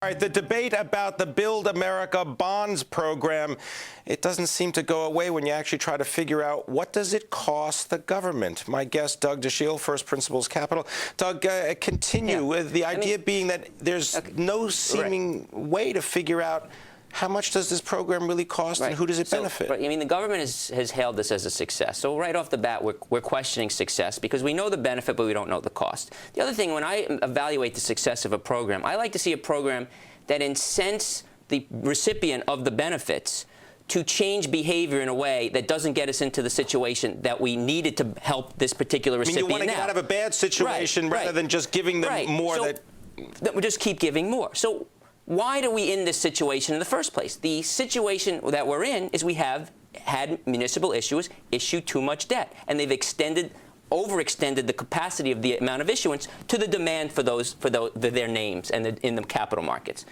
All right, the debate about the Build America Bonds program, it doesn't seem to go away when you actually try to figure out what does it cost the government. My guest, Doug Dachille, First Principles Capital. Doug, continue with the idea being that there's no seeming way to figure out how much does this program really cost and who does it benefit? I mean, the government has hailed this as a success. So right off the bat, we're questioning success because we know the benefit, but we don't know the cost. The other thing, when I evaluate the success of a program, I like to see a program that incents the recipient of the benefits to change behavior in a way that doesn't get us into the situation that we needed to help this particular recipient. You want to get out of a bad situation rather than just giving them more that we just keep giving more. So why are we in this situation in the first place? The situation that we're in is we have had municipal issuers issue too much debt, and they've overextended the capacity of the amount of issuance to the demand for their names and in the capital markets.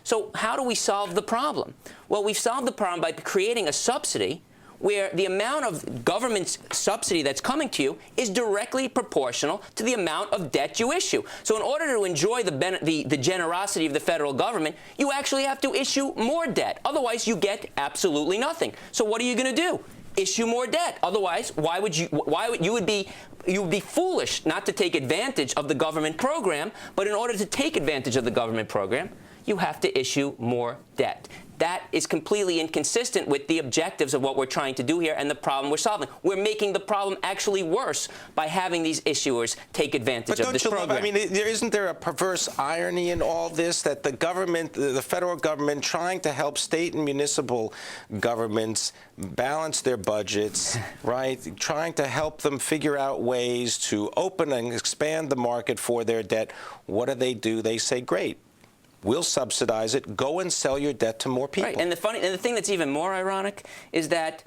So how do we solve the problem? Well, we've solved the problem by creating a subsidy where the amount of government subsidy that's coming to you is directly proportional to the amount of debt you issue. So in order to enjoy the generosity of the federal government, you actually have to issue more debt. Otherwise, you get absolutely nothing. So what are you going to do? Issue more debt. Otherwise, you would be foolish not to take advantage of the government program. But in order to take advantage of the government program, you have to issue more debt. That is completely inconsistent with the objectives of what we're trying to do here and the problem we're solving. We're making the problem actually worse by having these issuers take advantage of this program. I mean, isn't there a perverse irony in all this that the government, the federal government, trying to help state and municipal governments balance their budgets, right? Trying to help them figure out ways to open and expand the market for their debt. What do? They say, great. We'll subsidize it. Go and sell your debt to more people. Right. And the thing that's even more ironic is that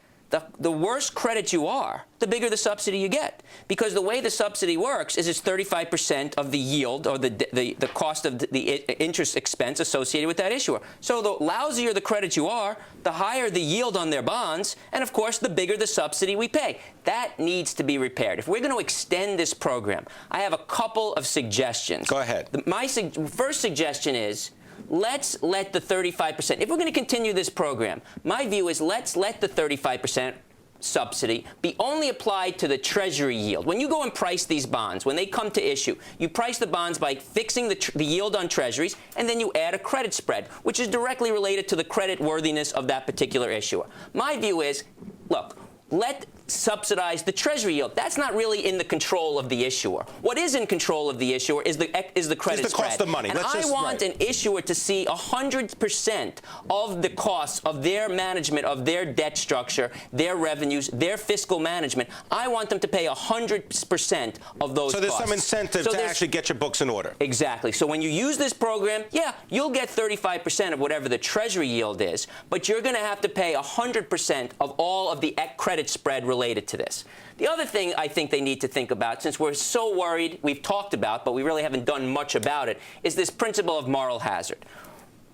the worse credit you are, the bigger the subsidy you get. Because the way the subsidy works is it's 35% of the yield or the cost of the interest expense associated with that issuer. So the lousier the credit you are, the higher the yield on their bonds, and of course the bigger the subsidy we pay. That needs to be repaired. If we're going to extend this program, I have a couple of suggestions. Go ahead. My first suggestion is, let's let the 35%, if we're going to continue this program, my view is let's let the 35% subsidy be only applied to the Treasury yield. When you go and price these bonds, when they come to issue, you price the bonds by fixing the yield on Treasuries, and then you add a credit spread, which is directly related to the credit worthiness of that particular issuer. My view is, look, let's subsidize the Treasury yield. That's not really in the control of the issuer. What is in control of the issuer is the credit spread. Cost of money. And I want an issuer to see 100% of the costs of their management of their debt structure, their revenues, their fiscal management. I want them to pay 100% of those costs. So there's some incentive to actually get your books in order. Exactly. So when you use this program, yeah, you'll get 35% of whatever the Treasury yield is, but you're going to have to pay 100% of all of the credit spread related to this. The other thing I think they need to think about, since we're so worried, we've talked about, but we really haven't done much about it, is this principle of moral hazard.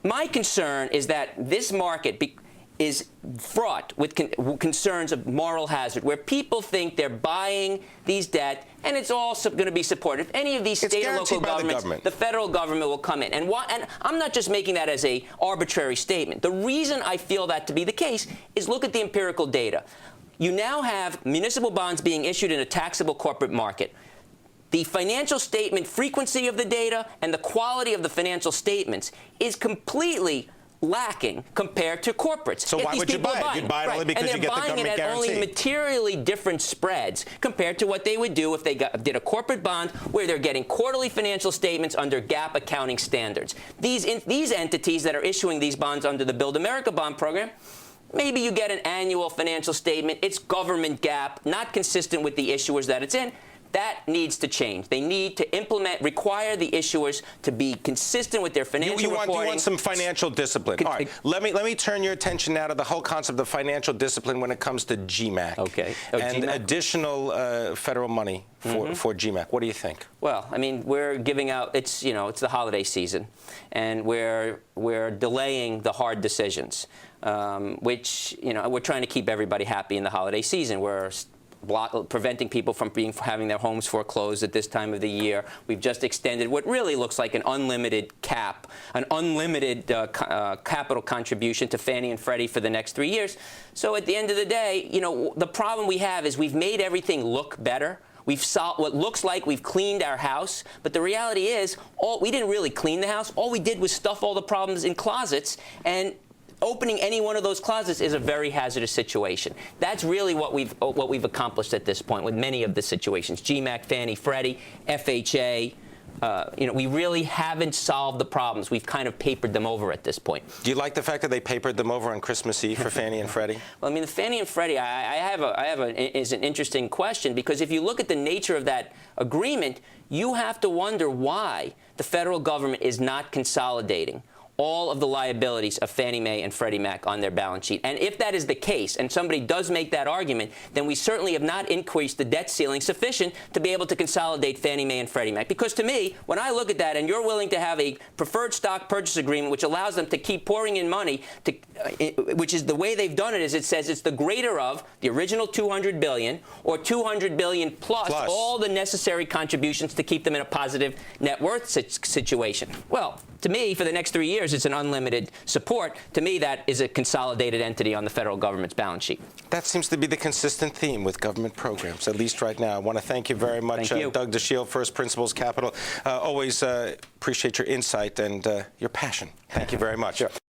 My concern is that this market is fraught with concerns of moral hazard, where people think they're buying these debt, and it's all going to be supported. If any of these state or local governments, the federal government will come in. And I'm not just making that as an arbitrary statement. The reason I feel that to be the case is look at the empirical data. You now have municipal bonds being issued in a taxable corporate market. The financial statement frequency of the data and the quality of the financial statements is completely lacking compared to corporates. So why would you buy it? You'd buy it only because you get the government guarantee. And they're buying it at only materially different spreads compared to what they would do if they did a corporate bond where they're getting quarterly financial statements under GAAP accounting standards. These entities that are issuing these bonds under the Build America Bond program, maybe you get an annual financial statement. It's government GAAP, not consistent with the issuers that it's in. That needs to change. They need to require the issuers to be consistent with their financial reporting. You want some financial discipline. All right. Let me turn your attention now to the whole concept of financial discipline when it comes to GMAC. Okay. And GMAC? Additional federal money for GMAC. What do you think? Well, I mean, we're giving out. It's the holiday season, and we're delaying the hard decisions, which we're trying to keep everybody happy in the holiday season. We're preventing people from having their homes foreclosed at this time of the year. We've just extended what really looks like an unlimited cap, an unlimited capital contribution to Fannie and Freddie for the next 3 years. So at the end of the day, you know, the problem we have is we've made everything look better. We've solved what looks like we've cleaned our house, but the reality is we didn't really clean the house. All we did was stuff all the problems in closets, and opening any one of those closets is a very hazardous situation. That's really what we've accomplished at this point with many of the situations. GMAC, Fannie, Freddie, FHA. You know, we really haven't solved the problems. We've kind of papered them over at this point. Do you like the fact that they papered them over on Christmas Eve for Fannie and Freddie? Well, I mean, the Fannie and Freddie, is an interesting question, because if you look at the nature of that agreement, you have to wonder why the federal government is not consolidating all of the liabilities of Fannie Mae and Freddie Mac on their balance sheet. And if that is the case, and somebody does make that argument, then we certainly have not increased the debt ceiling sufficient to be able to consolidate Fannie Mae and Freddie Mac. Because to me, when I look at that, and you're willing to have a preferred stock purchase agreement which allows them to keep pouring in money, which is the way they've done it, is it says it's the greater of the original $200 billion or $200 billion plus all the necessary contributions to keep them in a positive net worth situation. Well, to me, for the next 3 years, it's an unlimited support. To me, that is a consolidated entity on the federal government's balance sheet. That seems to be the consistent theme with government programs, at least right now. I want to thank you very much, Doug Dachille, First Principles Capital. Always appreciate your insight and your passion. Thank you very much. Sure.